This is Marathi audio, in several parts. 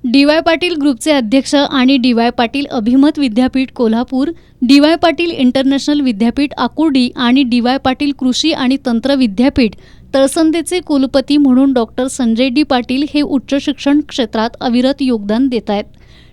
डी.वाय. पाटील ग्रुपचे अध्यक्ष आणि डी.वाय. पाटील अभिमत विद्यापीठ कोल्हापूर, डी.वाय. पाटील इंटरनॅशनल विद्यापीठ आकुर्डी आणि डी.वाय. पाटील कृषी आणि तंत्र विद्यापीठ तळसंदेचे कुलपती म्हणून डॉक्टर संजय डी. पाटील हे उच्च शिक्षण क्षेत्रात अविरत योगदान देत आहेत.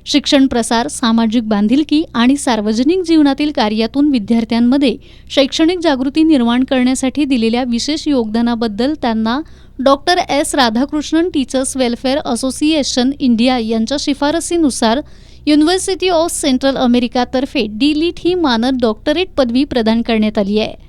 शिक्षण प्रसार, सामाजिक बांधिलकी आणि सार्वजनिक जीवनातील कार्यातून विद्यार्थ्यांमध्ये शैक्षणिक जागृती निर्माण करण्यासाठी दिलेल्या विशेष योगदानाबद्दल त्यांना doctor S. Radhakrishnan teachers welfare association India यांच्या शिफारसीनुसार युनिव्हर्सिटी ऑफ सेंट्रल अमेरिकातर्फे डी.लिट ही मानद डॉक्टरेट पदवी प्रदान करण्यात आली आहे.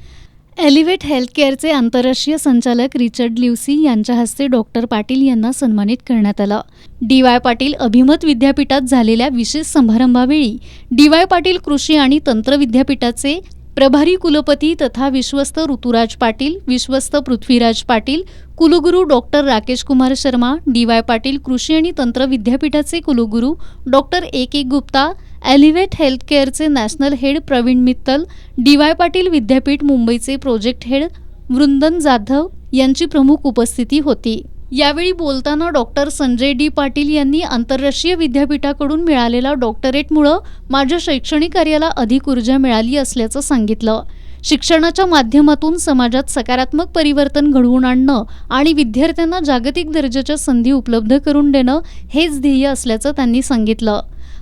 एलिव्हेट हेल्थकेअरचे आंतरराष्ट्रीय संचालक रिचर्ड लिवसी यांच्या हस्ते डॉक्टर पाटील यांना सन्मानित करण्यात आलं. डी.वाय. पाटील अभिमत विद्यापीठात झालेल्या विशेष समारंभावेळी डी.वाय. पाटील कृषी आणि तंत्र विद्यापीठाचे प्रभारी कुलपती तथा विश्वस्त ऋतुराज पाटील, विश्वस्त पृथ्वीराज पाटील, कुलगुरू डॉक्टर राकेश कुमार शर्मा, डी.वाय. पाटील कृषी आणि तंत्र विद्यापीठाचे कुलगुरू डॉक्टर ए.के. गुप्ता, एलिव्हेट हेल्थकेअरचे national head Pravin Mittal, D Y. Patil विद्यापीठ मुंबईचे प्रोजेक्ट हेड वृंदन जाधव यांची प्रमुख उपस्थिती होती. यावेळी बोलताना डॉक्टर संजय डी. पाटील यांनी आंतरराष्ट्रीय विद्यापीठाकडून मिळालेल्या डॉक्टरेटमुळे माझ्या शैक्षणिक कार्याला अधिक ऊर्जा मिळाली असल्याचं सांगितलं. शिक्षणाच्या माध्यमातून समाजात सकारात्मक परिवर्तन घडवून आणणं आणि विद्यार्थ्यांना जागतिक दर्जाच्या संधी उपलब्ध करून देणं हेच ध्येय असल्याचं त्यांनी सांगितलं.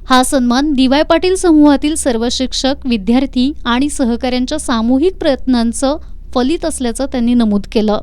हा सन्मान डी.वाय. पाटील समूहातील सर्व शिक्षक, विद्यार्थी आणि सहकाऱ्यांच्या सामूहिक प्रयत्नांचं फलित असल्याचं त्यांनी नमूद केलं.